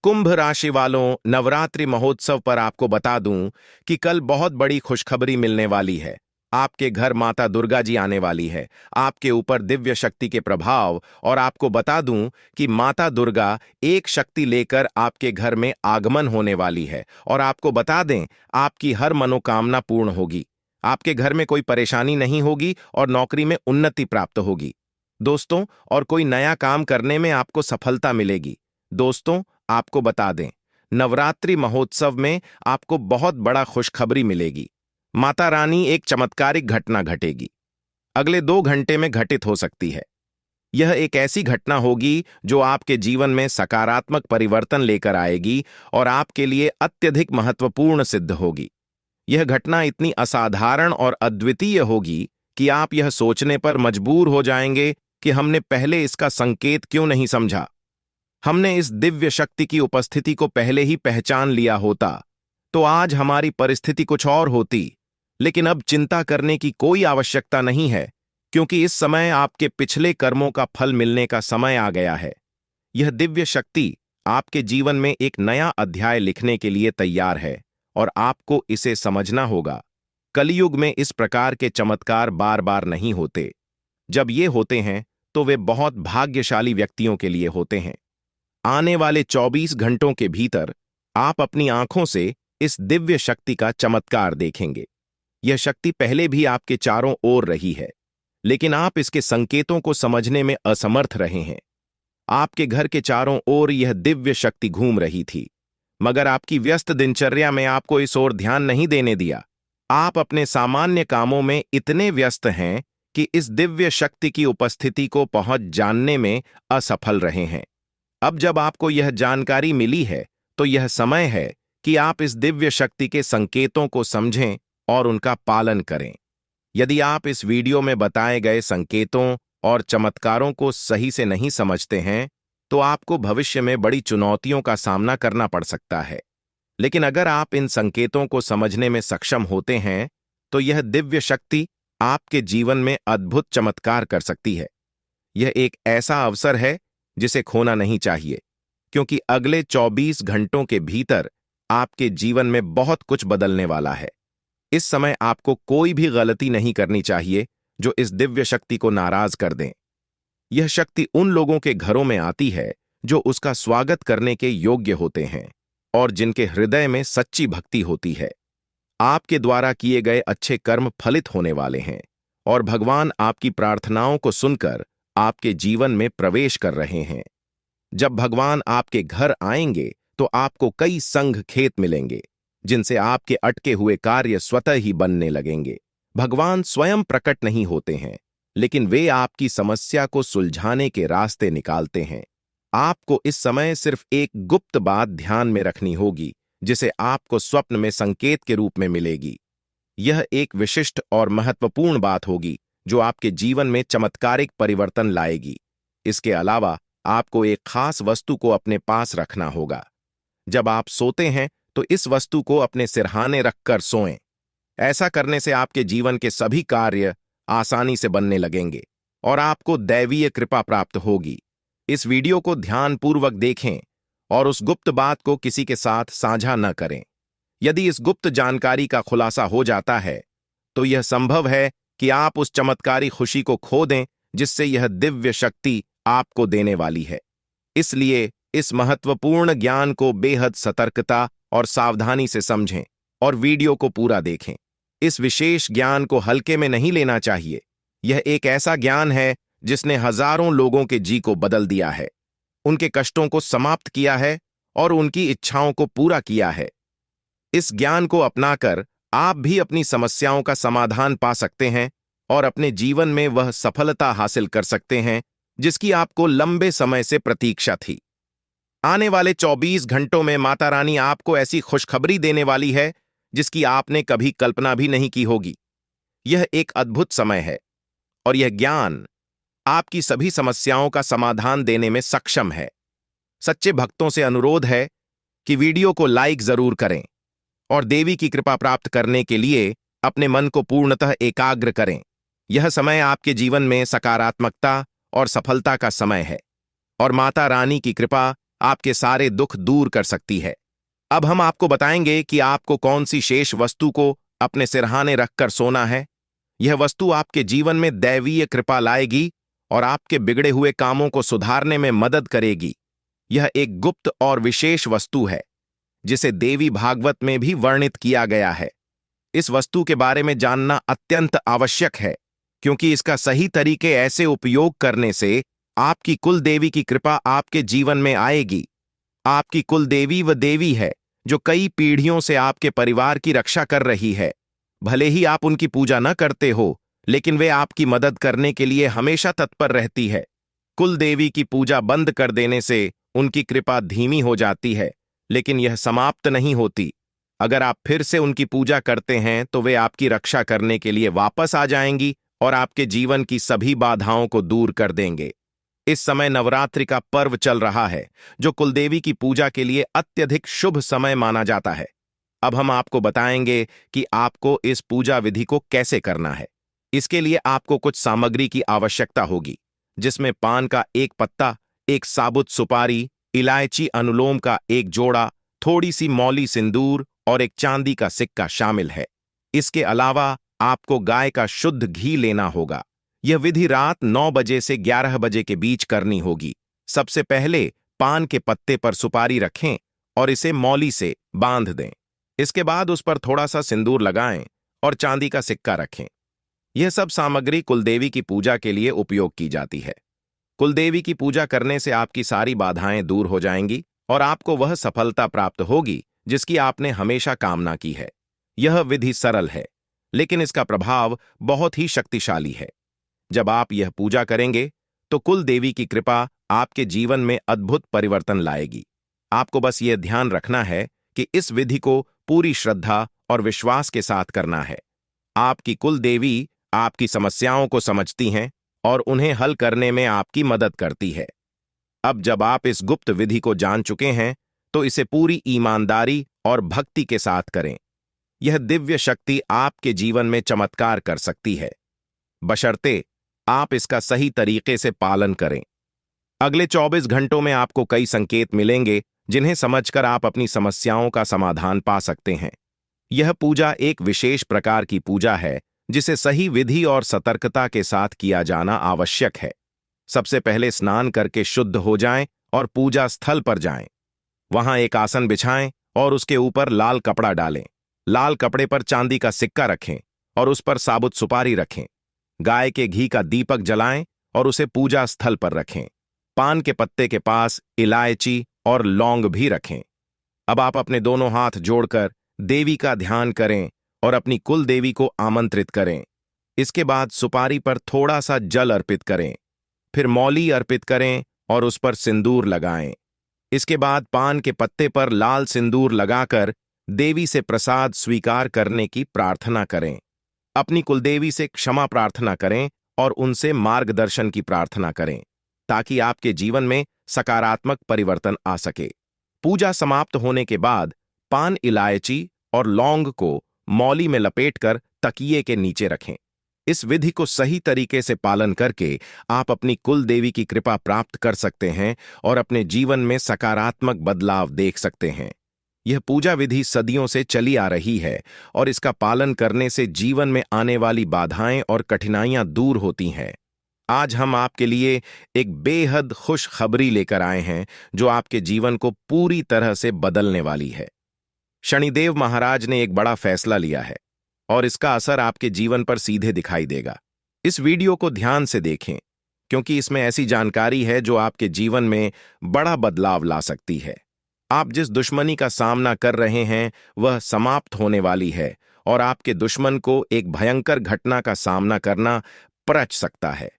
कुंभ राशि वालों, नवरात्रि महोत्सव पर आपको बता दूं कि कल बहुत बड़ी खुशखबरी मिलने वाली है। आपके घर माता दुर्गा जी आने वाली है। आपके ऊपर दिव्य शक्ति के प्रभाव, और आपको बता दूं कि माता दुर्गा एक शक्ति लेकर आपके घर में आगमन होने वाली है। और आपको बता दें, आपकी हर मनोकामना पूर्ण होगी। आपके घर में कोई परेशानी नहीं होगी और नौकरी में उन्नति प्राप्त होगी दोस्तों, और कोई नया काम करने में आपको सफलता मिलेगी। दोस्तों, आपको बता दें, नवरात्रि महोत्सव में आपको बहुत बड़ा खुशखबरी मिलेगी। माता रानी एक चमत्कारिक घटना घटेगी। अगले 2 घंटे में घटित हो सकती है। यह एक ऐसी घटना होगी जो आपके जीवन में सकारात्मक परिवर्तन लेकर आएगी और आपके लिए अत्यधिक महत्वपूर्ण सिद्ध होगी। यह घटना इतनी असाधारण और अद्वितीय होगी कि आप यह सोचने पर मजबूर हो जाएंगे कि हमने पहले इसका संकेत क्यों नहीं समझा। हमने इस दिव्य शक्ति की उपस्थिति को पहले ही पहचान लिया होता तो आज हमारी परिस्थिति कुछ और होती। लेकिन अब चिंता करने की कोई आवश्यकता नहीं है, क्योंकि इस समय आपके पिछले कर्मों का फल मिलने का समय आ गया है। यह दिव्य शक्ति आपके जीवन में एक नया अध्याय लिखने के लिए तैयार है, और आपको इसे समझना होगा। कलयुग में इस प्रकार के चमत्कार बार बार नहीं होते। जब ये होते हैं तो वे बहुत भाग्यशाली व्यक्तियों के लिए होते हैं। आने वाले 24 घंटों के भीतर आप अपनी आंखों से इस दिव्य शक्ति का चमत्कार देखेंगे। यह शक्ति पहले भी आपके चारों ओर रही है, लेकिन आप इसके संकेतों को समझने में असमर्थ रहे हैं। आपके घर के चारों ओर यह दिव्य शक्ति घूम रही थी, मगर आपकी व्यस्त दिनचर्या में आपको इस ओर ध्यान नहीं देने दिया। आप अपने सामान्य कामों में इतने व्यस्त हैं कि इस दिव्य शक्ति की उपस्थिति को पहुंच जानने में असफल रहे हैं। अब जब आपको यह जानकारी मिली है, तो यह समय है कि आप इस दिव्य शक्ति के संकेतों को समझें और उनका पालन करें। यदि आप इस वीडियो में बताए गए संकेतों और चमत्कारों को सही से नहीं समझते हैं, तो आपको भविष्य में बड़ी चुनौतियों का सामना करना पड़ सकता है। लेकिन अगर आप इन संकेतों को समझने में सक्षम होते हैं, तो यह दिव्य शक्ति आपके जीवन में अद्भुत चमत्कार कर सकती है। यह एक ऐसा अवसर है जिसे खोना नहीं चाहिए, क्योंकि अगले 24 घंटों के भीतर आपके जीवन में बहुत कुछ बदलने वाला है। इस समय आपको कोई भी गलती नहीं करनी चाहिए जो इस दिव्य शक्ति को नाराज कर दें। यह शक्ति उन लोगों के घरों में आती है जो उसका स्वागत करने के योग्य होते हैं और जिनके हृदय में सच्ची भक्ति होती है। आपके द्वारा किए गए अच्छे कर्म फलित होने वाले हैं, और भगवान आपकी प्रार्थनाओं को सुनकर आपके जीवन में प्रवेश कर रहे हैं। जब भगवान आपके घर आएंगे तो आपको कई संघ खेत मिलेंगे, जिनसे आपके अटके हुए कार्य स्वतः ही बनने लगेंगे। भगवान स्वयं प्रकट नहीं होते हैं, लेकिन वे आपकी समस्या को सुलझाने के रास्ते निकालते हैं। आपको इस समय सिर्फ एक गुप्त बात ध्यान में रखनी होगी, जिसे आपको स्वप्न में संकेत के रूप में मिलेगी। यह एक विशिष्ट और महत्वपूर्ण बात होगी जो आपके जीवन में चमत्कारिक परिवर्तन लाएगी। इसके अलावा आपको एक खास वस्तु को अपने पास रखना होगा। जब आप सोते हैं तो इस वस्तु को अपने सिरहाने रखकर सोएं। ऐसा करने से आपके जीवन के सभी कार्य आसानी से बनने लगेंगे और आपको दैवीय कृपा प्राप्त होगी। इस वीडियो को ध्यानपूर्वक देखें और उस गुप्त बात को किसी के साथ साझा न करें। यदि इस गुप्त जानकारी का खुलासा हो जाता है, तो यह संभव है कि आप उस चमत्कारी खुशी को खो दें जिससे यह दिव्य शक्ति आपको देने वाली है। इसलिए इस महत्वपूर्ण ज्ञान को बेहद सतर्कता और सावधानी से समझें और वीडियो को पूरा देखें। इस विशेष ज्ञान को हल्के में नहीं लेना चाहिए। यह एक ऐसा ज्ञान है जिसने हजारों लोगों के जी को बदल दिया है, उनके कष्टों को समाप्त किया है और उनकी इच्छाओं को पूरा किया है। इस ज्ञान को अपनाकर आप भी अपनी समस्याओं का समाधान पा सकते हैं और अपने जीवन में वह सफलता हासिल कर सकते हैं जिसकी आपको लंबे समय से प्रतीक्षा थी। आने वाले 24 घंटों में माता रानी आपको ऐसी खुशखबरी देने वाली है जिसकी आपने कभी कल्पना भी नहीं की होगी। यह एक अद्भुत समय है और यह ज्ञान आपकी सभी समस्याओं का समाधान देने में सक्षम है। सच्चे भक्तों से अनुरोध है कि वीडियो को लाइक जरूर करें और देवी की कृपा प्राप्त करने के लिए अपने मन को पूर्णतः एकाग्र करें। यह समय आपके जीवन में सकारात्मकता और सफलता का समय है, और माता रानी की कृपा आपके सारे दुख दूर कर सकती है। अब हम आपको बताएंगे कि आपको कौन सी शेष वस्तु को अपने सिरहाने रखकर सोना है। यह वस्तु आपके जीवन में दैवीय कृपा लाएगी और आपके बिगड़े हुए कामों को सुधारने में मदद करेगी। यह एक गुप्त और विशेष वस्तु है जिसे देवी भागवत में भी वर्णित किया गया है। इस वस्तु के बारे में जानना अत्यंत आवश्यक है, क्योंकि इसका सही तरीके ऐसे उपयोग करने से आपकी कुल देवी की कृपा आपके जीवन में आएगी। आपकी कुल देवी वह देवी है जो कई पीढ़ियों से आपके परिवार की रक्षा कर रही है। भले ही आप उनकी पूजा न करते हो, लेकिन वे आपकी मदद करने के लिए हमेशा तत्पर रहती है। कुल देवी की पूजा बंद कर देने से उनकी कृपा धीमी हो जाती है, लेकिन यह समाप्त नहीं होती। अगर आप फिर से उनकी पूजा करते हैं तो वे आपकी रक्षा करने के लिए वापस आ जाएंगी और आपके जीवन की सभी बाधाओं को दूर कर देंगे। इस समय नवरात्रि का पर्व चल रहा है, जो कुलदेवी की पूजा के लिए अत्यधिक शुभ समय माना जाता है। अब हम आपको बताएंगे कि आपको इस पूजा विधि को कैसे करना है। इसके लिए आपको कुछ सामग्री की आवश्यकता होगी, जिसमें पान का एक पत्ता, एक साबुत सुपारी, इलायची अनुलोम का एक जोड़ा, थोड़ी सी मौली सिंदूर और एक चांदी का सिक्का शामिल है। इसके अलावा आपको गाय का शुद्ध घी लेना होगा। यह विधि रात 9 बजे से 11 बजे के बीच करनी होगी। सबसे पहले पान के पत्ते पर सुपारी रखें और इसे मौली से बांध दें। इसके बाद उस पर थोड़ा सा सिंदूर लगाएं और चांदी का सिक्का रखें। यह सब सामग्री कुलदेवी की पूजा के लिए उपयोग की जाती है। कुलदेवी की पूजा करने से आपकी सारी बाधाएं दूर हो जाएंगी और आपको वह सफलता प्राप्त होगी जिसकी आपने हमेशा कामना की है। यह विधि सरल है, लेकिन इसका प्रभाव बहुत ही शक्तिशाली है। जब आप यह पूजा करेंगे तो कुल देवी की कृपा आपके जीवन में अद्भुत परिवर्तन लाएगी। आपको बस यह ध्यान रखना है कि इस विधि को पूरी श्रद्धा और विश्वास के साथ करना है। आपकी कुल देवी आपकी समस्याओं को समझती हैं और उन्हें हल करने में आपकी मदद करती है। अब जब आप इस गुप्त विधि को जान चुके हैं, तो इसे पूरी ईमानदारी और भक्ति के साथ करें। यह दिव्य शक्ति आपके जीवन में चमत्कार कर सकती है, बशर्ते आप इसका सही तरीके से पालन करें। अगले 24 घंटों में आपको कई संकेत मिलेंगे जिन्हें समझकर आप अपनी समस्याओं का समाधान पा सकते हैं। यह पूजा एक विशेष प्रकार की पूजा है जिसे सही विधि और सतर्कता के साथ किया जाना आवश्यक है। सबसे पहले स्नान करके शुद्ध हो जाएं और पूजा स्थल पर जाएं। वहां एक आसन बिछाएं और उसके ऊपर लाल कपड़ा डालें। लाल कपड़े पर चांदी का सिक्का रखें और उस पर साबुत सुपारी रखें। गाय के घी का दीपक जलाएं और उसे पूजा स्थल पर रखें। पान के पत्ते के पास इलायची और लौंग भी रखें। अब आप अपने दोनों हाथ जोड़कर देवी का ध्यान करें और अपनी कुल देवी को आमंत्रित करें। इसके बाद सुपारी पर थोड़ा सा जल अर्पित करें, फिर मौली अर्पित करें और उस पर सिंदूर लगाएं। इसके बाद पान के पत्ते पर लाल सिंदूर लगाकर देवी से प्रसाद स्वीकार करने की प्रार्थना करें। अपनी कुलदेवी से क्षमा प्रार्थना करें और उनसे मार्गदर्शन की प्रार्थना करें, ताकि आपके जीवन में सकारात्मक परिवर्तन आ सके। पूजा समाप्त होने के बाद पान, इलायची और लौंग को मौली में लपेटकर तकिए के नीचे रखें। इस विधि को सही तरीके से पालन करके आप अपनी कुल देवी की कृपा प्राप्त कर सकते हैं और अपने जीवन में सकारात्मक बदलाव देख सकते हैं। यह पूजा विधि सदियों से चली आ रही है और इसका पालन करने से जीवन में आने वाली बाधाएं और कठिनाइयां दूर होती हैं। आज हम आपके लिए एक बेहद खुशखबरी लेकर आए हैं जो आपके जीवन को पूरी तरह से बदलने वाली है। शनिदेव महाराज ने एक बड़ा फैसला लिया है और इसका असर आपके जीवन पर सीधे दिखाई देगा। इस वीडियो को ध्यान से देखें, क्योंकि इसमें ऐसी जानकारी है जो आपके जीवन में बड़ा बदलाव ला सकती है। आप जिस दुश्मनी का सामना कर रहे हैं वह समाप्त होने वाली है और आपके दुश्मन को एक भयंकर घटना का सामना करना पड़ सकता है।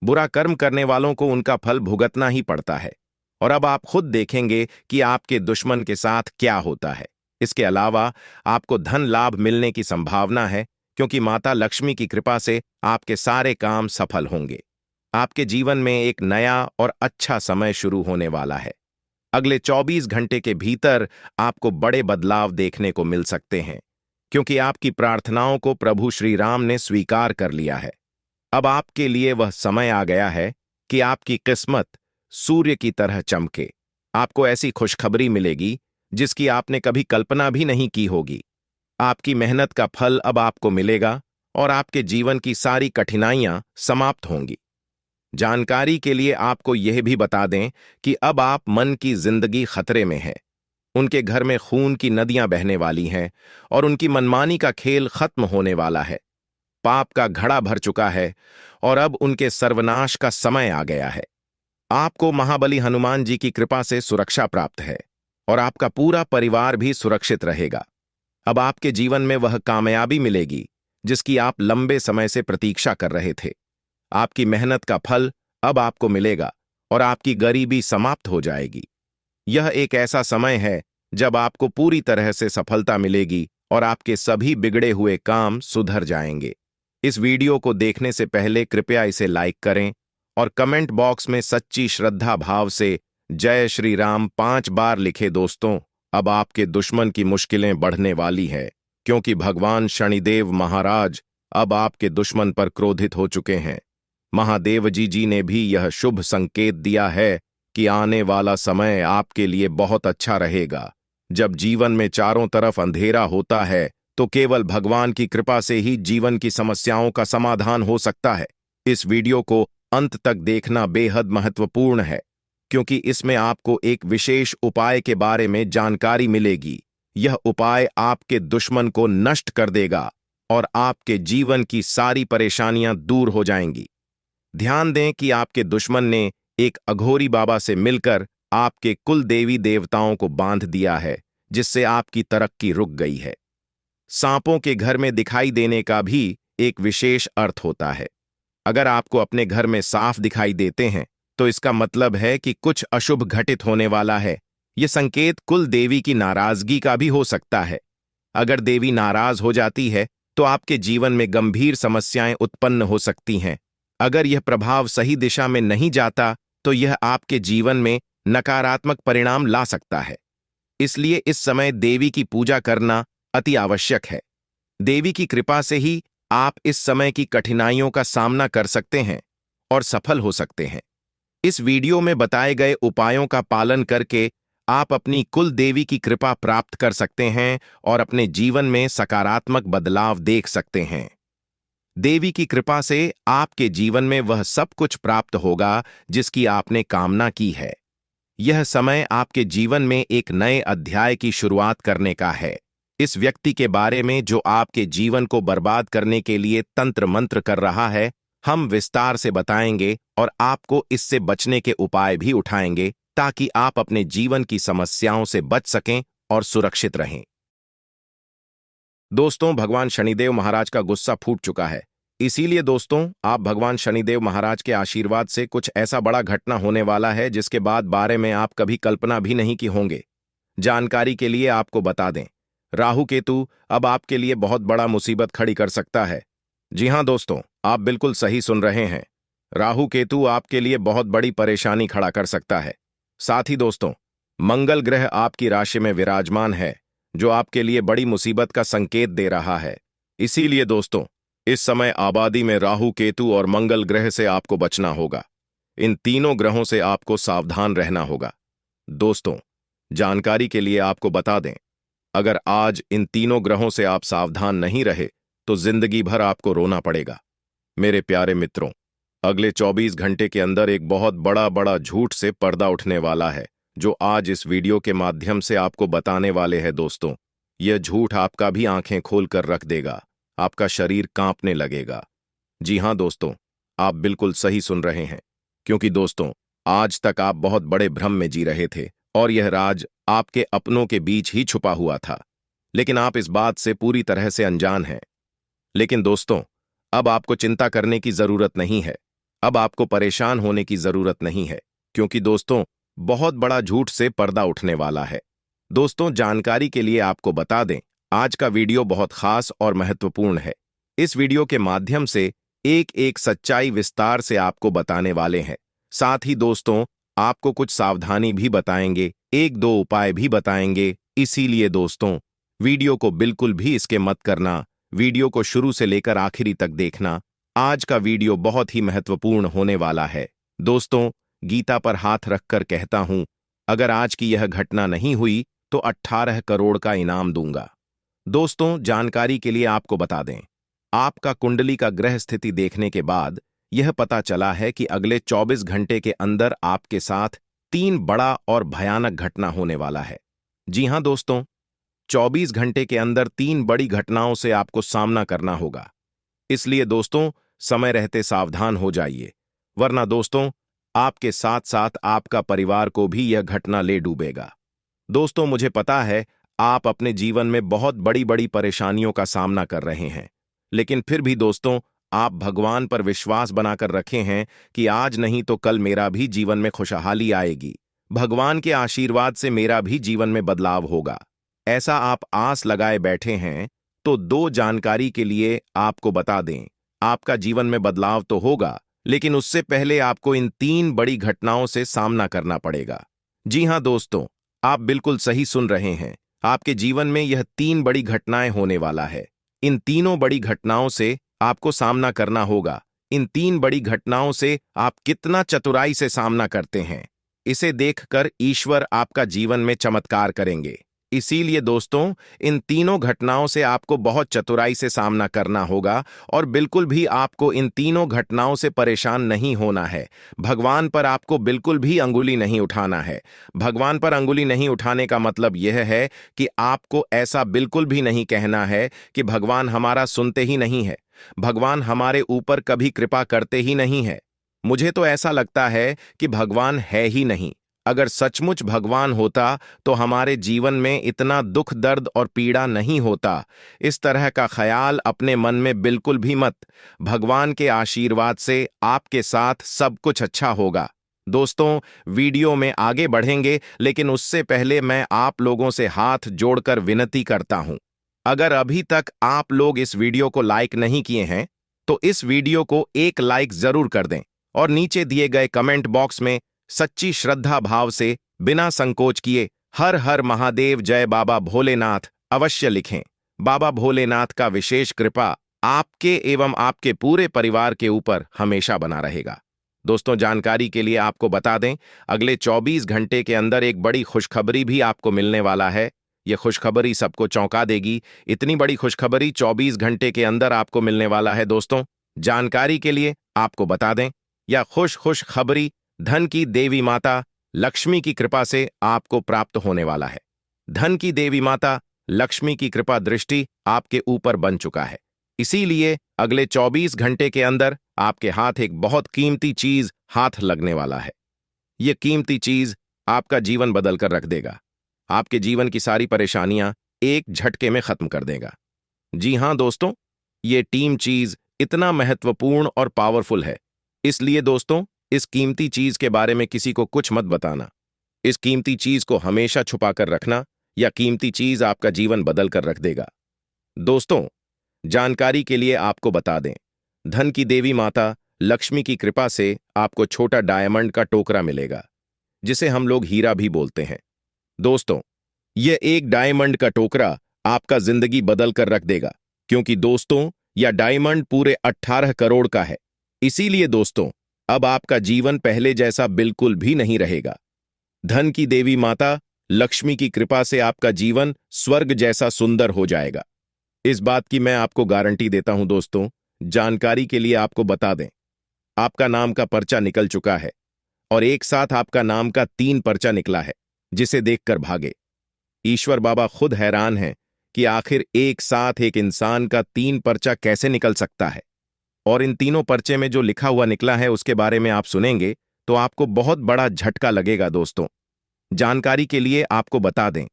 बुरा कर्म करने वालों को उनका फल भुगतना ही पड़ता है और अब आप खुद देखेंगे कि आपके दुश्मन के साथ क्या होता है। इसके अलावा आपको धन लाभ मिलने की संभावना है, क्योंकि माता लक्ष्मी की कृपा से आपके सारे काम सफल होंगे। आपके जीवन में एक नया और अच्छा समय शुरू होने वाला है। अगले 24 घंटे के भीतर आपको बड़े बदलाव देखने को मिल सकते हैं, क्योंकि आपकी प्रार्थनाओं को प्रभु श्री राम ने स्वीकार कर लिया है। अब आपके लिए वह समय आ गया है कि आपकी किस्मत सूर्य की तरह चमके। आपको ऐसी खुशखबरी मिलेगी जिसकी आपने कभी कल्पना भी नहीं की होगी। आपकी मेहनत का फल अब आपको मिलेगा और आपके जीवन की सारी कठिनाइयां समाप्त होंगी। जानकारी के लिए आपको यह भी बता दें कि अब आप मन की जिंदगी खतरे में है। उनके घर में खून की नदियां बहने वाली हैं और उनकी मनमानी का खेल खत्म होने वाला है। पाप का घड़ा भर चुका है और अब उनके सर्वनाश का समय आ गया है। आपको महाबली हनुमान जी की कृपा से सुरक्षा प्राप्त है और आपका पूरा परिवार भी सुरक्षित रहेगा। अब आपके जीवन में वह कामयाबी मिलेगी जिसकी आप लंबे समय से प्रतीक्षा कर रहे थे। आपकी मेहनत का फल अब आपको मिलेगा और आपकी गरीबी समाप्त हो जाएगी। यह एक ऐसा समय है जब आपको पूरी तरह से सफलता मिलेगी और आपके सभी बिगड़े हुए काम सुधर जाएंगे। इस वीडियो को देखने से पहले कृपया इसे लाइक करें और कमेंट बॉक्स में सच्ची श्रद्धा भाव से जय श्री राम 5 बार लिखे। दोस्तों, अब आपके दुश्मन की मुश्किलें बढ़ने वाली है क्योंकि भगवान शनिदेव महाराज अब आपके दुश्मन पर क्रोधित हो चुके हैं। महादेव जी ने भी यह शुभ संकेत दिया है कि आने वाला समय आपके लिए बहुत अच्छा रहेगा। जब जीवन में चारों तरफ अंधेरा होता है तो केवल भगवान की कृपा से ही जीवन की समस्याओं का समाधान हो सकता है। इस वीडियो को अंत तक देखना बेहद महत्वपूर्ण है क्योंकि इसमें आपको एक विशेष उपाय के बारे में जानकारी मिलेगी। यह उपाय आपके दुश्मन को नष्ट कर देगा और आपके जीवन की सारी परेशानियां दूर हो जाएंगी। ध्यान दें कि आपके दुश्मन ने एक अघोरी बाबा से मिलकर आपके कुल देवी देवताओं को बांध दिया है, जिससे आपकी तरक्की रुक गई है। सांपों के घर में दिखाई देने का भी एक विशेष अर्थ होता है। अगर आपको अपने घर में साफ दिखाई देते हैं तो इसका मतलब है कि कुछ अशुभ घटित होने वाला है। यह संकेत कुल देवी की नाराजगी का भी हो सकता है। अगर देवी नाराज हो जाती है तो आपके जीवन में गंभीर समस्याएं उत्पन्न हो सकती हैं। अगर यह प्रभाव सही दिशा में नहीं जाता तो यह आपके जीवन में नकारात्मक परिणाम ला सकता है। इसलिए इस समय देवी की पूजा करना अति आवश्यक है। देवी की कृपा से ही आप इस समय की कठिनाइयों का सामना कर सकते हैं और सफल हो सकते हैं। इस वीडियो में बताए गए उपायों का पालन करके आप अपनी कुल देवी की कृपा प्राप्त कर सकते हैं और अपने जीवन में सकारात्मक बदलाव देख सकते हैं। देवी की कृपा से आपके जीवन में वह सब कुछ प्राप्त होगा जिसकी आपने कामना की है। यह समय आपके जीवन में एक नए अध्याय की शुरुआत करने का है। इस व्यक्ति के बारे में जो आपके जीवन को बर्बाद करने के लिए तंत्र मंत्र कर रहा है, हम विस्तार से बताएंगे और आपको इससे बचने के उपाय भी उठाएंगे ताकि आप अपने जीवन की समस्याओं से बच सकें और सुरक्षित रहें। दोस्तों, भगवान शनिदेव महाराज का गुस्सा फूट चुका है। इसीलिए दोस्तों, आप भगवान शनिदेव महाराज के आशीर्वाद से कुछ ऐसा बड़ा घटना होने वाला है जिसके बारे में आप कभी कल्पना भी नहीं की होंगे। जानकारी के लिए आपको बता दें, राहु केतु अब आपके लिए बहुत बड़ा मुसीबत खड़ी कर सकता है। जी हां दोस्तों, आप बिल्कुल सही सुन रहे हैं। राहु केतु आपके लिए बहुत बड़ी परेशानी खड़ा कर सकता है। साथ ही दोस्तों, मंगल ग्रह आपकी राशि में विराजमान है जो आपके लिए बड़ी मुसीबत का संकेत दे रहा है। इसीलिए दोस्तों, इस समय आबादी में राहु केतु और मंगल ग्रह से आपको बचना होगा। इन तीनों ग्रहों से आपको सावधान रहना होगा। दोस्तों, जानकारी के लिए आपको बता दें, अगर आज इन तीनों ग्रहों से आप सावधान नहीं रहे तो जिंदगी भर आपको रोना पड़ेगा। मेरे प्यारे मित्रों, अगले 24 घंटे के अंदर एक बहुत बड़ा झूठ से पर्दा उठने वाला है जो आज इस वीडियो के माध्यम से आपको बताने वाले हैं। दोस्तों, यह झूठ आपका भी आंखें खोलकर रख देगा, आपका शरीर कांपने लगेगा। जी हां दोस्तों, आप बिल्कुल सही सुन रहे हैं, क्योंकि दोस्तों, आज तक आप बहुत बड़े भ्रम में जी रहे थे और यह राज आपके अपनों के बीच ही छुपा हुआ था, लेकिन आप इस बात से पूरी तरह से अनजान हैं। लेकिन दोस्तों, अब आपको चिंता करने की जरूरत नहीं है, अब आपको परेशान होने की जरूरत नहीं है, क्योंकि दोस्तों, बहुत बड़ा झूठ से पर्दा उठने वाला है। दोस्तों, जानकारी के लिए आपको बता दें, आज का वीडियो बहुत खास और महत्वपूर्ण है। इस वीडियो के माध्यम से एक एक सच्चाई विस्तार से आपको बताने वाले हैं। साथ ही दोस्तों, आपको कुछ सावधानी भी बताएंगे, एक दो उपाय भी बताएंगे। इसीलिए दोस्तों, वीडियो को बिल्कुल भी इसके मत करना, वीडियो को शुरू से लेकर आखिरी तक देखना। आज का वीडियो बहुत ही महत्वपूर्ण होने वाला है। दोस्तों, गीता पर हाथ रखकर कहता हूं, अगर आज की यह घटना नहीं हुई तो 18 करोड़ का इनाम दूंगा। दोस्तों, जानकारी के लिए आपको बता दें, आपका कुंडली का ग्रह स्थिति देखने के बाद यह पता चला है कि अगले 24 घंटे के अंदर आपके साथ 3 बड़ा और भयानक घटना होने वाला है। जी हां दोस्तों, 24 घंटे के अंदर 3 बड़ी घटनाओं से आपको सामना करना होगा। इसलिए दोस्तों, समय रहते सावधान हो जाइए, वरना दोस्तों आपके साथ साथ आपका परिवार को भी यह घटना ले डूबेगा। दोस्तों, मुझे पता है आप अपने जीवन में बहुत बड़ी बड़ी परेशानियों का सामना कर रहे हैं, लेकिन फिर भी दोस्तों आप भगवान पर विश्वास बनाकर रखे हैं कि आज नहीं तो कल मेरा भी जीवन में खुशहाली आएगी, भगवान के आशीर्वाद से मेरा भी जीवन में बदलाव होगा, ऐसा आप आस लगाए बैठे हैं। तो 2 जानकारी के लिए आपको बता दें, आपका जीवन में बदलाव तो होगा, लेकिन उससे पहले आपको इन 3 बड़ी घटनाओं से सामना करना पड़ेगा। जी हां दोस्तों, आप बिल्कुल सही सुन रहे हैं, आपके जीवन में यह 3 बड़ी घटनाएं होने वाला है। इन तीनों बड़ी घटनाओं से आपको सामना करना होगा। इन 3 बड़ी घटनाओं से आप कितना चतुराई से सामना करते हैं, इसे देखकर ईश्वर आपका जीवन में चमत्कार करेंगे। इसीलिए दोस्तों, इन तीनों घटनाओं से आपको बहुत चतुराई से सामना करना होगा और बिल्कुल भी आपको इन तीनों घटनाओं से परेशान नहीं होना है। भगवान पर आपको बिल्कुल भी अंगुली नहीं उठाना है। भगवान पर अंगुली नहीं उठाने का मतलब यह है कि आपको ऐसा बिल्कुल भी नहीं कहना है कि भगवान हमारा सुनते ही नहीं है, भगवान हमारे ऊपर कभी कृपा करते ही नहीं है, मुझे तो ऐसा लगता है कि भगवान है ही नहीं। अगर सचमुच भगवान होता तो हमारे जीवन में इतना दुख दर्द और पीड़ा नहीं होता। इस तरह का ख्याल अपने मन में बिल्कुल भी मत। भगवान के आशीर्वाद से आपके साथ सब कुछ अच्छा होगा। दोस्तों, वीडियो में आगे बढ़ेंगे, लेकिन उससे पहले मैं आप लोगों से हाथ जोड़कर विनती करता हूं, अगर अभी तक आप लोग इस वीडियो को लाइक नहीं किए हैं तो इस वीडियो को एक लाइक जरूर कर दें और नीचे दिए गए कमेंट बॉक्स में सच्ची श्रद्धा भाव से बिना संकोच किए हर हर महादेव जय बाबा भोलेनाथ अवश्य लिखें। बाबा भोलेनाथ का विशेष कृपा आपके एवं आपके पूरे परिवार के ऊपर हमेशा बना रहेगा। दोस्तों, जानकारी के लिए आपको बता दें, अगले 24 घंटे के अंदर एक बड़ी खुशखबरी भी आपको मिलने वाला है। यह खुशखबरी सबको चौंका देगी। इतनी बड़ी खुशखबरी 24 घंटे के अंदर आपको मिलने वाला है। दोस्तों, जानकारी के लिए आपको बता दें, यह खुश खबरी धन की देवी माता लक्ष्मी की कृपा से आपको प्राप्त होने वाला है। धन की देवी माता लक्ष्मी की कृपा दृष्टि आपके ऊपर बन चुका है। इसीलिए अगले 24 घंटे के अंदर आपके हाथ एक बहुत कीमती चीज हाथ लगने वाला है। यह कीमती चीज आपका जीवन बदल कर रख देगा। आपके जीवन की सारी परेशानियां एक झटके में खत्म कर देगा। जी हां दोस्तों, यह टीम चीज इतना महत्वपूर्ण और पावरफुल है, इसलिए दोस्तों इस कीमती चीज के बारे में किसी को कुछ मत बताना। इस कीमती चीज को हमेशा छुपा कर रखना, या कीमती चीज आपका जीवन बदल कर रख देगा। दोस्तों, जानकारी के लिए आपको बता दें, धन की देवी माता लक्ष्मी की कृपा से आपको छोटा डायमंड का टोकरा मिलेगा, जिसे हम लोग हीरा भी बोलते हैं। दोस्तों, यह एक डायमंड का टोकरा आपका जिंदगी बदल कर रख देगा, क्योंकि दोस्तों यह डायमंड पूरे 18 करोड़ का है। इसीलिए दोस्तों अब आपका जीवन पहले जैसा बिल्कुल भी नहीं रहेगा। धन की देवी माता लक्ष्मी की कृपा से आपका जीवन स्वर्ग जैसा सुंदर हो जाएगा। इस बात की मैं आपको गारंटी देता हूं। दोस्तों, जानकारी के लिए आपको बता दें, आपका नाम का पर्चा निकल चुका है और एक साथ आपका नाम का 3 पर्चा निकला है, जिसे देखकर भागे। ईश्वर बाबा खुद हैरान हैं कि आखिर एक साथ एक इंसान का 3 पर्चा कैसे निकल सकता है। और इन तीनों पर्चे में जो लिखा हुआ निकला है उसके बारे में आप सुनेंगे तो आपको बहुत बड़ा झटका लगेगा। दोस्तों, जानकारी के लिए आपको बता दें,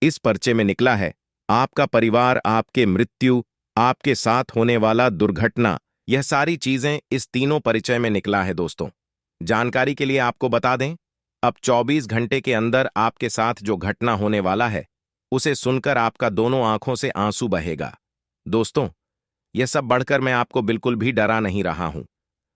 इस पर्चे में निकला है आपका परिवार, आपके मृत्यु, आपके साथ होने वाला दुर्घटना, यह सारी चीजें इस तीनों परिचय में निकला है। दोस्तों, जानकारी के लिए आपको बता दें, अब 24 घंटे के अंदर आपके साथ जो घटना होने वाला है उसे सुनकर आपका दोनों आंखों से आंसू बहेगा। दोस्तों, यह सब बढ़कर मैं आपको बिल्कुल भी डरा नहीं रहा हूं,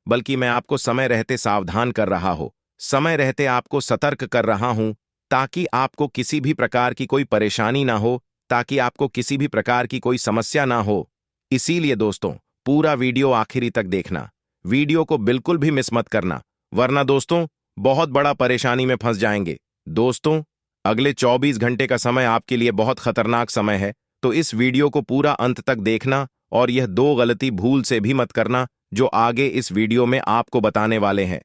बल्कि मैं आपको समय रहते सावधान कर रहा हूं, समय रहते आपको सतर्क कर रहा हूं, ताकि आपको किसी भी प्रकार की कोई परेशानी ना हो, ताकि आपको किसी भी प्रकार की कोई समस्या ना हो। इसीलिए दोस्तों पूरा वीडियो आखिरी तक देखना, वीडियो को बिल्कुल भी मिस मत करना, वरना दोस्तों बहुत बड़ा परेशानी में फंस जाएंगे। दोस्तों, अगले 24 घंटे का समय आपके लिए बहुत खतरनाक समय है, तो इस वीडियो को पूरा अंत तक देखना और यह दो गलती भूल से भी मत करना जो आगे इस वीडियो में आपको बताने वाले हैं।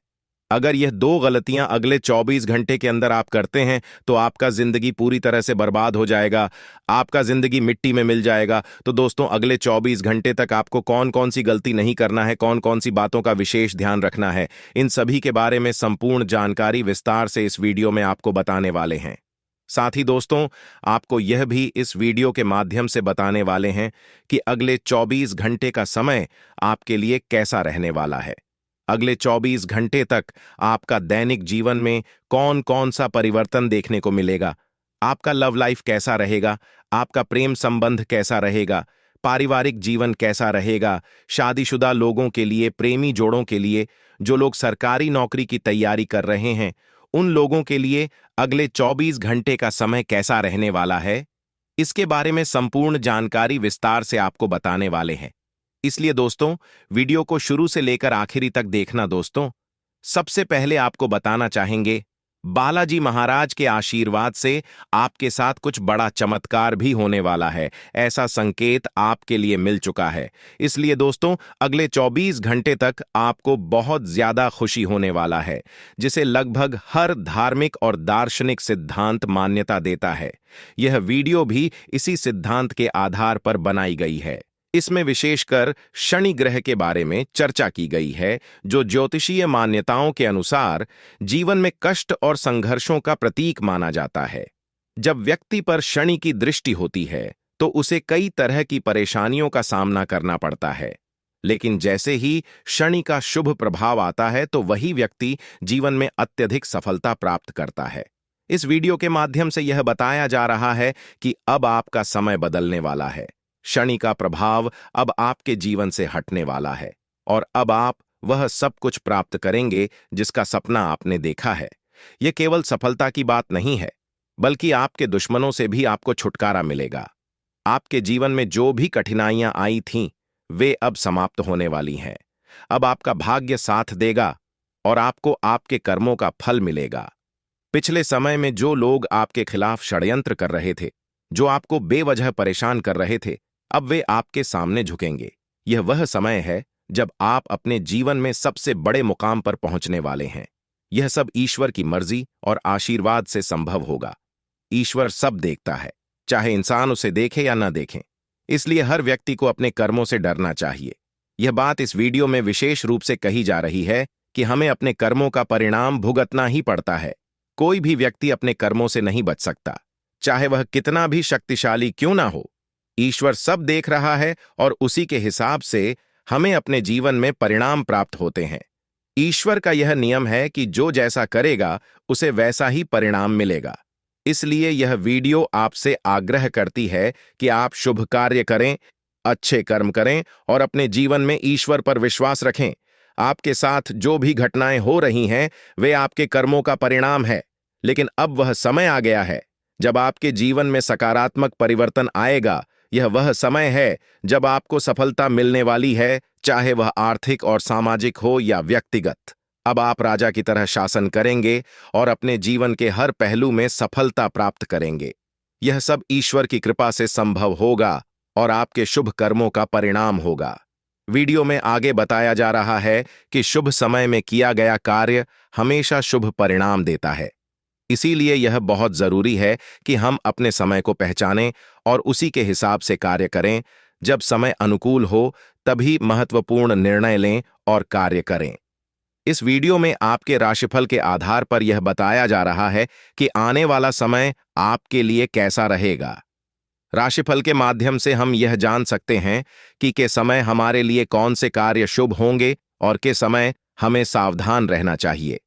अगर यह दो गलतियां अगले 24 घंटे के अंदर आप करते हैं तो आपका जिंदगी पूरी तरह से बर्बाद हो जाएगा, आपका जिंदगी मिट्टी में मिल जाएगा। तो दोस्तों, अगले 24 घंटे तक आपको कौन कौन सी गलती नहीं करना है, कौन कौन सी बातों का विशेष ध्यान रखना है, इन सभी के बारे में संपूर्ण जानकारी विस्तार से इस वीडियो में आपको बताने वाले हैं। साथ ही दोस्तों, आपको यह भी इस वीडियो के माध्यम से बताने वाले हैं कि अगले 24 घंटे का समय आपके लिए कैसा रहने वाला है। अगले 24 घंटे तक आपका दैनिक जीवन में कौन कौन सा परिवर्तन देखने को मिलेगा, आपका लव लाइफ कैसा रहेगा, आपका प्रेम संबंध कैसा रहेगा, पारिवारिक जीवन कैसा रहेगा, शादीशुदा लोगों के लिए, प्रेमी जोड़ों के लिए, जो लोग सरकारी नौकरी की तैयारी कर रहे हैं, उन लोगों के लिए अगले 24 घंटे का समय कैसा रहने वाला है, इसके बारे में संपूर्ण जानकारी विस्तार से आपको बताने वाले हैं। इसलिए दोस्तों, वीडियो को शुरू से लेकर आखिरी तक देखना। दोस्तों, सबसे पहले आपको बताना चाहेंगे, बालाजी महाराज के आशीर्वाद से आपके साथ कुछ बड़ा चमत्कार भी होने वाला है, ऐसा संकेत आपके लिए मिल चुका है। इसलिए दोस्तों, अगले 24 घंटे तक आपको बहुत ज्यादा खुशी होने वाला है, जिसे लगभग हर धार्मिक और दार्शनिक सिद्धांत मान्यता देता है। यह वीडियो भी इसी सिद्धांत के आधार पर बनाई गई है। इसमें विशेषकर शनि ग्रह के बारे में चर्चा की गई है, जो ज्योतिषीय मान्यताओं के अनुसार जीवन में कष्ट और संघर्षों का प्रतीक माना जाता है। जब व्यक्ति पर शनि की दृष्टि होती है तो उसे कई तरह की परेशानियों का सामना करना पड़ता है, लेकिन जैसे ही शनि का शुभ प्रभाव आता है तो वही व्यक्ति जीवन में अत्यधिक सफलता प्राप्त करता है। इस वीडियो के माध्यम से यह बताया जा रहा है कि अब आपका समय बदलने वाला है। शनि का प्रभाव अब आपके जीवन से हटने वाला है और अब आप वह सब कुछ प्राप्त करेंगे जिसका सपना आपने देखा है। यह केवल सफलता की बात नहीं है, बल्कि आपके दुश्मनों से भी आपको छुटकारा मिलेगा। आपके जीवन में जो भी कठिनाइयां आई थीं, वे अब समाप्त होने वाली हैं। अब आपका भाग्य साथ देगा और आपको आपके कर्मों का फल मिलेगा। पिछले समय में जो लोग आपके खिलाफ षड्यंत्र कर रहे थे, जो आपको बेवजह परेशान कर रहे थे, अब वे आपके सामने झुकेंगे। यह वह समय है जब आप अपने जीवन में सबसे बड़े मुकाम पर पहुंचने वाले हैं। यह सब ईश्वर की मर्जी और आशीर्वाद से संभव होगा। ईश्वर सब देखता है, चाहे इंसान उसे देखे या न देखें। इसलिए हर व्यक्ति को अपने कर्मों से डरना चाहिए। यह बात इस वीडियो में विशेष रूप से कही जा रही है कि हमें अपने कर्मों का परिणाम भुगतना ही पड़ता है। कोई भी व्यक्ति अपने कर्मों से नहीं बच सकता, चाहे वह कितना भी शक्तिशाली क्यों ना हो। ईश्वर सब देख रहा है और उसी के हिसाब से हमें अपने जीवन में परिणाम प्राप्त होते हैं। ईश्वर का यह नियम है कि जो जैसा करेगा उसे वैसा ही परिणाम मिलेगा। इसलिए यह वीडियो आपसे आग्रह करती है कि आप शुभ कार्य करें, अच्छे कर्म करें और अपने जीवन में ईश्वर पर विश्वास रखें। आपके साथ जो भी घटनाएं हो रही हैं, वे आपके कर्मों का परिणाम है, लेकिन अब वह समय आ गया है जब आपके जीवन में सकारात्मक परिवर्तन आएगा। यह वह समय है जब आपको सफलता मिलने वाली है, चाहे वह आर्थिक और सामाजिक हो या व्यक्तिगत। अब आप राजा की तरह शासन करेंगे और अपने जीवन के हर पहलू में सफलता प्राप्त करेंगे। यह सब ईश्वर की कृपा से संभव होगा और आपके शुभ कर्मों का परिणाम होगा। वीडियो में आगे बताया जा रहा है कि शुभ समय में किया गया कार्य हमेशा शुभ परिणाम देता है। इसीलिए यह बहुत जरूरी है कि हम अपने समय को पहचानें और उसी के हिसाब से कार्य करें। जब समय अनुकूल हो तभी महत्वपूर्ण निर्णय लें और कार्य करें। इस वीडियो में आपके राशिफल के आधार पर यह बताया जा रहा है कि आने वाला समय आपके लिए कैसा रहेगा। राशिफल के माध्यम से हम यह जान सकते हैं कि के समय हमारे लिए कौन से कार्य शुभ होंगे और के समय हमें सावधान रहना चाहिए।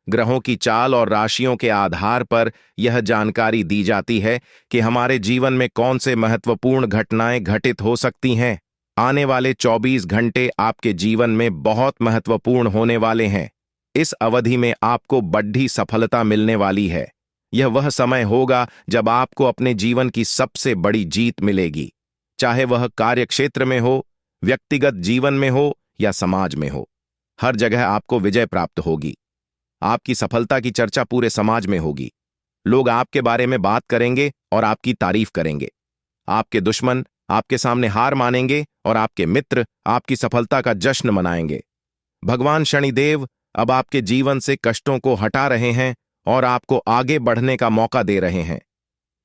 ग्रहों की चाल और राशियों के आधार पर यह जानकारी दी जाती है कि हमारे जीवन में कौन से महत्वपूर्ण घटनाएं घटित हो सकती हैं। आने वाले 24 घंटे आपके जीवन में बहुत महत्वपूर्ण होने वाले हैं। इस अवधि में आपको बड़ी सफलता मिलने वाली है। यह वह समय होगा जब आपको अपने जीवन की सबसे बड़ी जीत मिलेगी, चाहे वह कार्यक्षेत्र में हो, व्यक्तिगत जीवन में हो या समाज में हो। हर जगह आपको विजय प्राप्त होगी। आपकी सफलता की चर्चा पूरे समाज में होगी। लोग आपके बारे में बात करेंगे और आपकी तारीफ करेंगे। आपके दुश्मन आपके सामने हार मानेंगे और आपके मित्र आपकी सफलता का जश्न मनाएंगे। भगवान शनिदेव अब आपके जीवन से कष्टों को हटा रहे हैं और आपको आगे बढ़ने का मौका दे रहे हैं।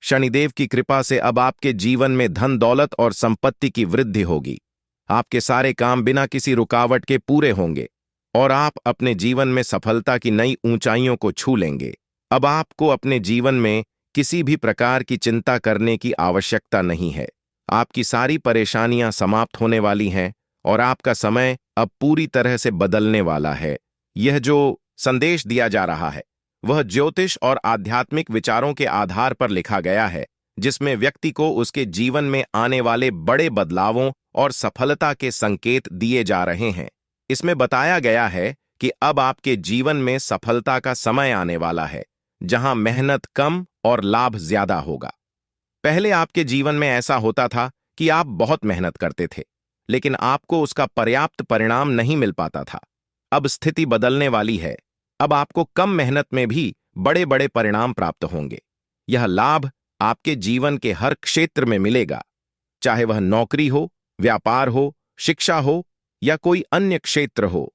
शनिदेव की कृपा से अब आपके जीवन में धन दौलत और संपत्ति की वृद्धि होगी। आपके सारे काम बिना किसी रुकावट के पूरे होंगे और आप अपने जीवन में सफलता की नई ऊंचाइयों को छू लेंगे। अब आपको अपने जीवन में किसी भी प्रकार की चिंता करने की आवश्यकता नहीं है। आपकी सारी परेशानियां समाप्त होने वाली हैं और आपका समय अब पूरी तरह से बदलने वाला है। यह जो संदेश दिया जा रहा है वह ज्योतिष और आध्यात्मिक विचारों के आधार पर लिखा गया है, जिसमें व्यक्ति को उसके जीवन में आने वाले बड़े बदलावों और सफलता के संकेत दिए जा रहे हैं। इसमें बताया गया है कि अब आपके जीवन में सफलता का समय आने वाला है, जहां मेहनत कम और लाभ ज्यादा होगा। पहले आपके जीवन में ऐसा होता था कि आप बहुत मेहनत करते थे, लेकिन आपको उसका पर्याप्त परिणाम नहीं मिल पाता था। अब स्थिति बदलने वाली है। अब आपको कम मेहनत में भी बड़े बड़े परिणाम प्राप्त होंगे। यह लाभ आपके जीवन के हर क्षेत्र में मिलेगा, चाहे वह नौकरी हो, व्यापार हो, शिक्षा हो या कोई अन्य क्षेत्र हो।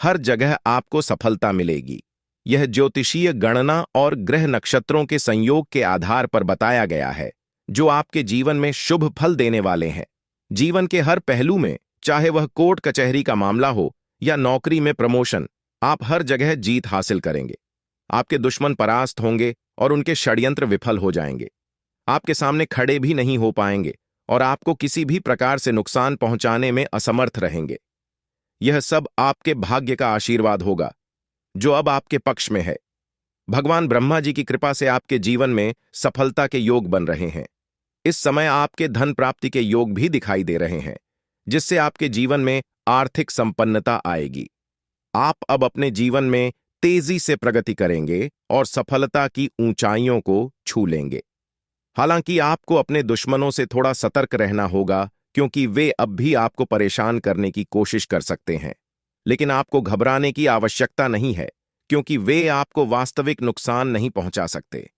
हर जगह आपको सफलता मिलेगी। यह ज्योतिषीय गणना और ग्रह नक्षत्रों के संयोग के आधार पर बताया गया है, जो आपके जीवन में शुभ फल देने वाले हैं। जीवन के हर पहलू में, चाहे वह कोर्ट कचहरी का मामला हो या नौकरी में प्रमोशन, आप हर जगह जीत हासिल करेंगे। आपके दुश्मन परास्त होंगे और उनके षड्यंत्र विफल हो जाएंगे। आपके सामने खड़े भी नहीं हो पाएंगे और आपको किसी भी प्रकार से नुकसान पहुंचाने में असमर्थ रहेंगे। यह सब आपके भाग्य का आशीर्वाद होगा, जो अब आपके पक्ष में है। भगवान ब्रह्मा जी की कृपा से आपके जीवन में सफलता के योग बन रहे हैं। इस समय आपके धन प्राप्ति के योग भी दिखाई दे रहे हैं, जिससे आपके जीवन में आर्थिक संपन्नता आएगी। आप अब अपने जीवन में तेजी से प्रगति करेंगे और सफलता की ऊंचाइयों को छू लेंगे। हालांकि आपको अपने दुश्मनों से थोड़ा सतर्क रहना होगा, क्योंकि वे अब भी आपको परेशान करने की कोशिश कर सकते हैं। लेकिन आपको घबराने की आवश्यकता नहीं है, क्योंकि वे आपको वास्तविक नुकसान नहीं पहुंचा सकते।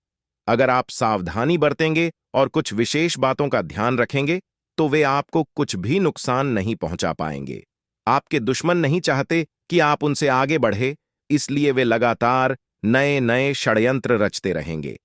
अगर आप सावधानी बरतेंगे और कुछ विशेष बातों का ध्यान रखेंगे, तो वे आपको कुछ भी नुकसान नहीं पहुंचा पाएंगे। आपके दुश्मन नहीं चाहते कि आप उनसे आगे बढ़े, इसलिए वे लगातार नए नए षड्यंत्र रचते रहेंगे।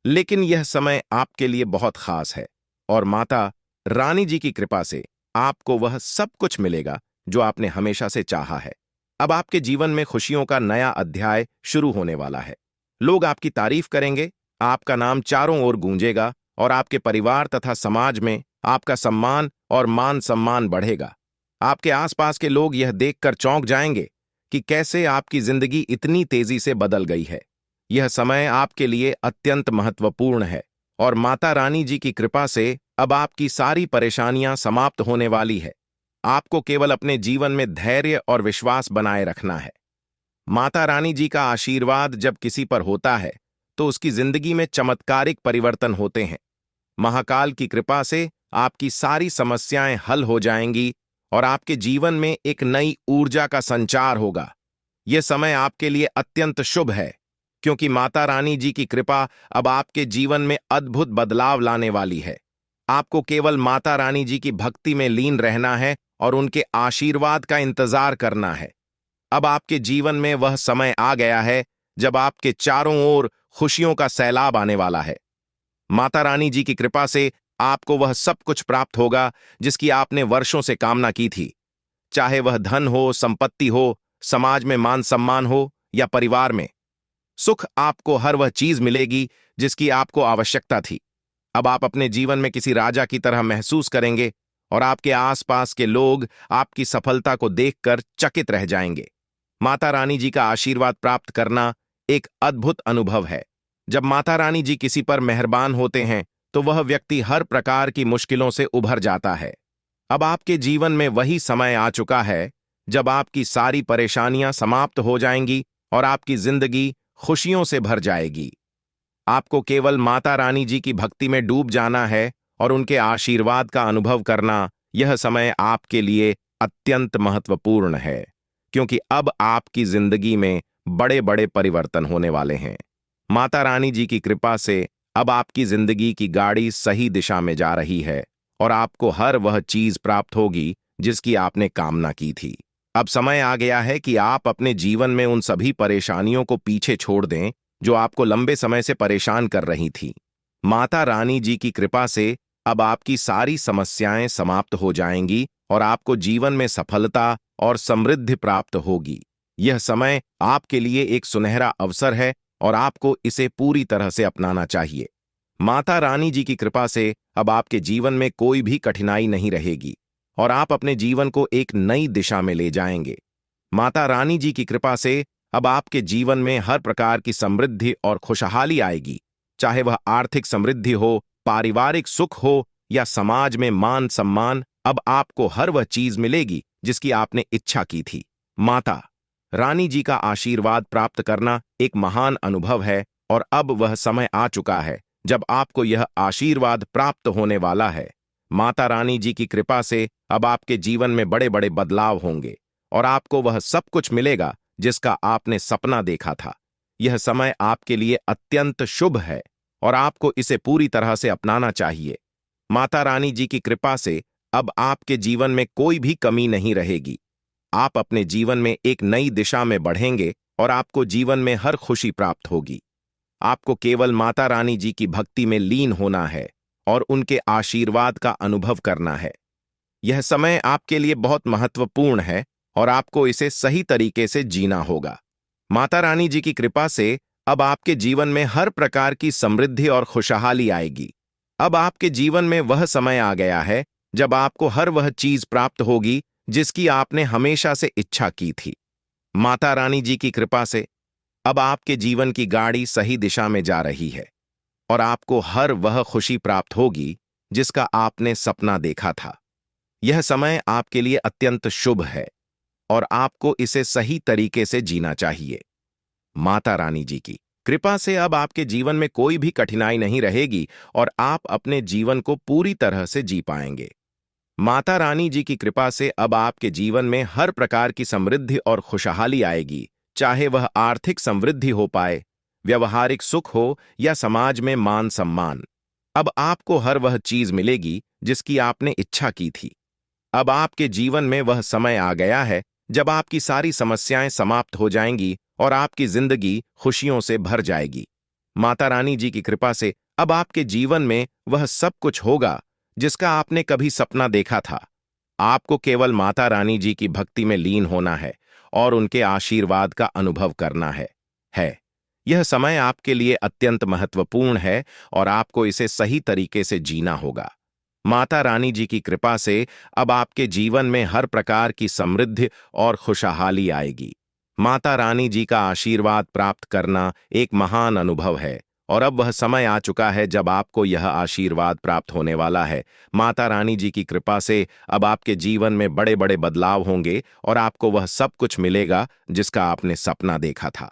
लेकिन यह समय आपके लिए बहुत खास है और माता रानी जी की कृपा से आपको वह सब कुछ मिलेगा जो आपने हमेशा से चाहा है। अब आपके जीवन में खुशियों का नया अध्याय शुरू होने वाला है। लोग आपकी तारीफ करेंगे, आपका नाम चारों ओर गूंजेगा और आपके परिवार तथा समाज में आपका सम्मान और मान सम्मान बढ़ेगा। आपके आसपास के लोग यह देखकर चौंक जाएंगे कि कैसे आपकी जिंदगी इतनी तेजी से बदल गई है। यह समय आपके लिए अत्यंत महत्वपूर्ण है और माता रानी जी की कृपा से अब आपकी सारी परेशानियां समाप्त होने वाली है। आपको केवल अपने जीवन में धैर्य और विश्वास बनाए रखना है। माता रानी जी का आशीर्वाद जब किसी पर होता है तो उसकी जिंदगी में चमत्कारिक परिवर्तन होते हैं। महाकाल की कृपा से आपकी सारी समस्याएं हल हो जाएंगी और आपके जीवन में एक नई ऊर्जा का संचार होगा। यह समय आपके लिए अत्यंत शुभ है, क्योंकि माता रानी जी की कृपा अब आपके जीवन में अद्भुत बदलाव लाने वाली है। आपको केवल माता रानी जी की भक्ति में लीन रहना है और उनके आशीर्वाद का इंतजार करना है। अब आपके जीवन में वह समय आ गया है जब आपके चारों ओर खुशियों का सैलाब आने वाला है। माता रानी जी की कृपा से आपको वह सब कुछ प्राप्त होगा जिसकी आपने वर्षों से कामना की थी, चाहे वह धन हो, संपत्ति हो, समाज में मान सम्मान हो या परिवार में सुख। आपको हर वह चीज मिलेगी जिसकी आपको आवश्यकता थी। अब आप अपने जीवन में किसी राजा की तरह महसूस करेंगे और आपके आसपास के लोग आपकी सफलता को देखकर चकित रह जाएंगे। माता रानी जी का आशीर्वाद प्राप्त करना एक अद्भुत अनुभव है। जब माता रानी जी किसी पर मेहरबान होते हैं तो वह व्यक्ति हर प्रकार की मुश्किलों से उभर जाता है। अब आपके जीवन में वही समय आ चुका है जब आपकी सारी परेशानियां समाप्त हो जाएंगी और आपकी जिंदगी खुशियों से भर जाएगी। आपको केवल माता रानी जी की भक्ति में डूब जाना है और उनके आशीर्वाद का अनुभव करना। यह समय आपके लिए अत्यंत महत्वपूर्ण है, क्योंकि अब आपकी जिंदगी में बड़े बड़े परिवर्तन होने वाले हैं। माता रानी जी की कृपा से अब आपकी जिंदगी की गाड़ी सही दिशा में जा रही है और आपको हर वह चीज प्राप्त होगी जिसकी आपने कामना की थी। अब समय आ गया है कि आप अपने जीवन में उन सभी परेशानियों को पीछे छोड़ दें जो आपको लंबे समय से परेशान कर रही थी। माता रानी जी की कृपा से अब आपकी सारी समस्याएं समाप्त हो जाएंगी और आपको जीवन में सफलता और समृद्धि प्राप्त होगी। यह समय आपके लिए एक सुनहरा अवसर है और आपको इसे पूरी तरह से अपनाना चाहिए। माता रानी जी की कृपा से अब आपके जीवन में कोई भी कठिनाई नहीं रहेगी और आप अपने जीवन को एक नई दिशा में ले जाएंगे। माता रानी जी की कृपा से अब आपके जीवन में हर प्रकार की समृद्धि और खुशहाली आएगी, चाहे वह आर्थिक समृद्धि हो, पारिवारिक सुख हो या समाज में मान सम्मान। अब आपको हर वह चीज मिलेगी जिसकी आपने इच्छा की थी। माता रानी जी का आशीर्वाद प्राप्त करना एक महान अनुभव है और अब वह समय आ चुका है जब आपको यह आशीर्वाद प्राप्त होने वाला है। माता रानी जी की कृपा से अब आपके जीवन में बड़े बड़े बदलाव होंगे और आपको वह सब कुछ मिलेगा जिसका आपने सपना देखा था। यह समय आपके लिए अत्यंत शुभ है और आपको इसे पूरी तरह से अपनाना चाहिए। माता रानी जी की कृपा से अब आपके जीवन में कोई भी कमी नहीं रहेगी। आप अपने जीवन में एक नई दिशा में बढ़ेंगे और आपको जीवन में हर खुशी प्राप्त होगी। आपको केवल माता रानी जी की भक्ति में लीन होना है और उनके आशीर्वाद का अनुभव करना है। यह समय आपके लिए बहुत महत्वपूर्ण है और आपको इसे सही तरीके से जीना होगा। माता रानी जी की कृपा से अब आपके जीवन में हर प्रकार की समृद्धि और खुशहाली आएगी। अब आपके जीवन में वह समय आ गया है जब आपको हर वह चीज प्राप्त होगी जिसकी आपने हमेशा से इच्छा की थी। माता रानी जी की कृपा से अब आपके जीवन की गाड़ी सही दिशा में जा रही है और आपको हर वह खुशी प्राप्त होगी जिसका आपने सपना देखा था। यह समय आपके लिए अत्यंत शुभ है और आपको इसे सही तरीके से जीना चाहिए। माता रानी जी की कृपा से अब आपके जीवन में कोई भी कठिनाई नहीं रहेगी और आप अपने जीवन को पूरी तरह से जी पाएंगे। माता रानी जी की कृपा से अब आपके जीवन में हर प्रकार की समृद्धि और खुशहाली आएगी, चाहे वह आर्थिक समृद्धि हो पाए, व्यवहारिक सुख हो या समाज में मान सम्मान। अब आपको हर वह चीज मिलेगी जिसकी आपने इच्छा की थी। अब आपके जीवन में वह समय आ गया है जब आपकी सारी समस्याएं समाप्त हो जाएंगी और आपकी जिंदगी खुशियों से भर जाएगी। माता रानी जी की कृपा से अब आपके जीवन में वह सब कुछ होगा जिसका आपने कभी सपना देखा था। आपको केवल माता रानी जी की भक्ति में लीन होना है और उनके आशीर्वाद का अनुभव करना है। यह समय आपके लिए अत्यंत महत्वपूर्ण है और आपको इसे सही तरीके से जीना होगा। माता रानी जी की कृपा से अब आपके जीवन में हर प्रकार की समृद्धि और खुशहाली आएगी। माता रानी जी का आशीर्वाद प्राप्त करना एक महान अनुभव है और अब वह समय आ चुका है जब आपको यह आशीर्वाद प्राप्त होने वाला है। माता रानी जी की कृपा से अब आपके जीवन में बड़े बड़े बदलाव होंगे और आपको वह सब कुछ मिलेगा जिसका आपने सपना देखा था।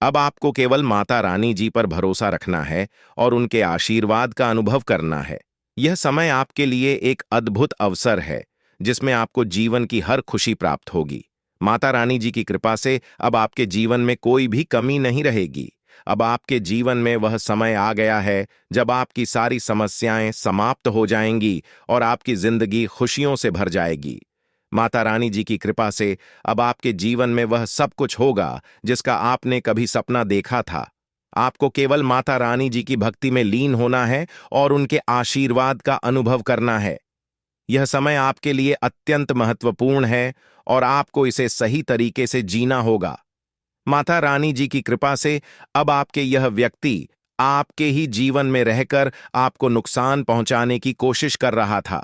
अब आपको केवल माता रानी जी पर भरोसा रखना है और उनके आशीर्वाद का अनुभव करना है। यह समय आपके लिए एक अद्भुत अवसर है जिसमें आपको जीवन की हर खुशी प्राप्त होगी। माता रानी जी की कृपा से अब आपके जीवन में कोई भी कमी नहीं रहेगी। अब आपके जीवन में वह समय आ गया है जब आपकी सारी समस्याएं समाप्त हो जाएंगी और आपकी जिंदगी खुशियों से भर जाएगी। माता रानी जी की कृपा से अब आपके जीवन में वह सब कुछ होगा जिसका आपने कभी सपना देखा था। आपको केवल माता रानी जी की भक्ति में लीन होना है और उनके आशीर्वाद का अनुभव करना है। यह समय आपके लिए अत्यंत महत्वपूर्ण है और आपको इसे सही तरीके से जीना होगा। माता रानी जी की कृपा से अब आपके यह व्यक्ति आपके ही जीवन में रहकर आपको नुकसान पहुंचाने की कोशिश कर रहा था,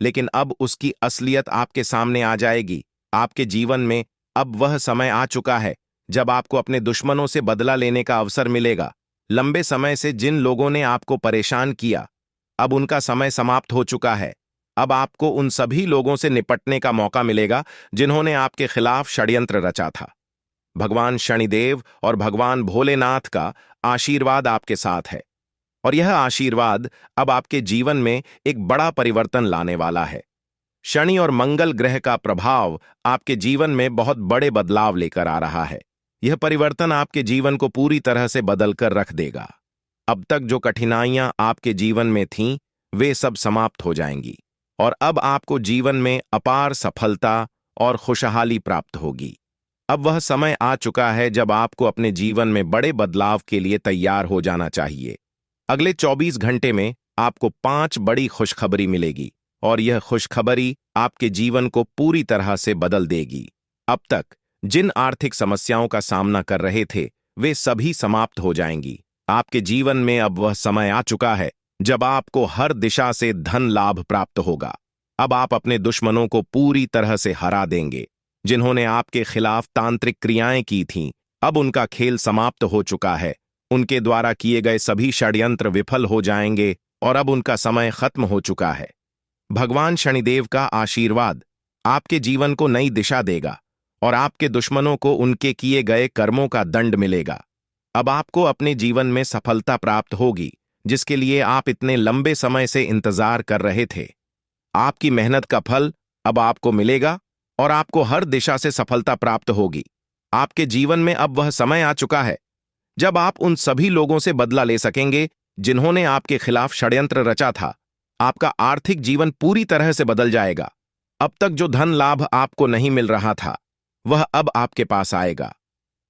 लेकिन अब उसकी असलियत आपके सामने आ जाएगी। आपके जीवन में अब वह समय आ चुका है जब आपको अपने दुश्मनों से बदला लेने का अवसर मिलेगा। लंबे समय से जिन लोगों ने आपको परेशान किया, अब उनका समय समाप्त हो चुका है। अब आपको उन सभी लोगों से निपटने का मौका मिलेगा जिन्होंने आपके खिलाफ षड्यंत्र रचा था। भगवान शनिदेव और भगवान भोलेनाथ का आशीर्वाद आपके साथ है और यह आशीर्वाद अब आपके जीवन में एक बड़ा परिवर्तन लाने वाला है। शनि और मंगल ग्रह का प्रभाव आपके जीवन में बहुत बड़े बदलाव लेकर आ रहा है। यह परिवर्तन आपके जीवन को पूरी तरह से बदल कर रख देगा। अब तक जो कठिनाइयां आपके जीवन में थीं, वे सब समाप्त हो जाएंगी और अब आपको जीवन में अपार सफलता और खुशहाली प्राप्त होगी। अब वह समय आ चुका है जब आपको अपने जीवन में बड़े बदलाव के लिए तैयार हो जाना चाहिए। अगले 24 घंटे में आपको 5 बड़ी खुशखबरी मिलेगी और यह खुशखबरी आपके जीवन को पूरी तरह से बदल देगी। अब तक जिन आर्थिक समस्याओं का सामना कर रहे थे, वे सभी समाप्त हो जाएंगी। आपके जीवन में अब वह समय आ चुका है जब आपको हर दिशा से धन लाभ प्राप्त होगा। अब आप अपने दुश्मनों को पूरी तरह से हरा देंगे। जिन्होंने आपके खिलाफ तांत्रिक क्रियाएं की थीं, अब उनका खेल समाप्त हो चुका है। उनके द्वारा किए गए सभी षड्यंत्र विफल हो जाएंगे और अब उनका समय खत्म हो चुका है। भगवान शनिदेव का आशीर्वाद आपके जीवन को नई दिशा देगा और आपके दुश्मनों को उनके किए गए कर्मों का दंड मिलेगा। अब आपको अपने जीवन में सफलता प्राप्त होगी, जिसके लिए आप इतने लंबे समय से इंतजार कर रहे थे। आपकी मेहनत का फल अब आपको मिलेगा और आपको हर दिशा से सफलता प्राप्त होगी। आपके जीवन में अब वह समय आ चुका है जब आप उन सभी लोगों से बदला ले सकेंगे जिन्होंने आपके खिलाफ षड्यंत्र रचा था। आपका आर्थिक जीवन पूरी तरह से बदल जाएगा। अब तक जो धन लाभ आपको नहीं मिल रहा था, वह अब आपके पास आएगा।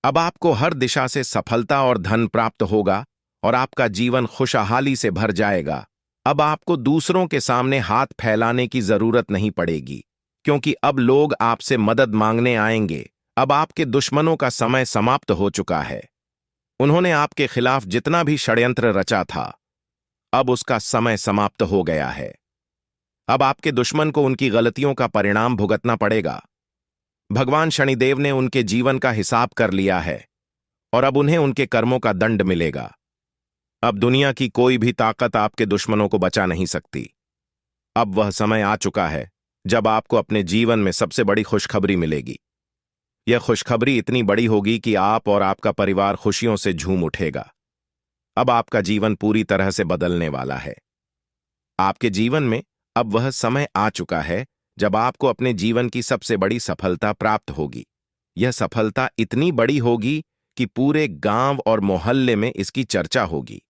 अब आपको हर दिशा से सफलता और धन प्राप्त होगा और आपका जीवन खुशहाली से भर जाएगा। अब आपको दूसरों के सामने हाथ फैलाने की जरूरत नहीं पड़ेगी, क्योंकि अब लोग आपसे मदद मांगने आएंगे। अब आपके दुश्मनों का समय समाप्त हो चुका है। उन्होंने आपके खिलाफ जितना भी षड्यंत्र रचा था, अब उसका समय समाप्त हो गया है। अब आपके दुश्मन को उनकी गलतियों का परिणाम भुगतना पड़ेगा। भगवान शनिदेव ने उनके जीवन का हिसाब कर लिया है और अब उन्हें उनके कर्मों का दंड मिलेगा। अब दुनिया की कोई भी ताकत आपके दुश्मनों को बचा नहीं सकती। अब वह समय आ चुका है जब आपको अपने जीवन में सबसे बड़ी खुशखबरी मिलेगी। यह खुशखबरी इतनी बड़ी होगी कि आप और आपका परिवार खुशियों से झूम उठेगा। अब आपका जीवन पूरी तरह से बदलने वाला है। आपके जीवन में अब वह समय आ चुका है जब आपको अपने जीवन की सबसे बड़ी सफलता प्राप्त होगी। यह सफलता इतनी बड़ी होगी कि पूरे गांव और मोहल्ले में इसकी चर्चा होगी।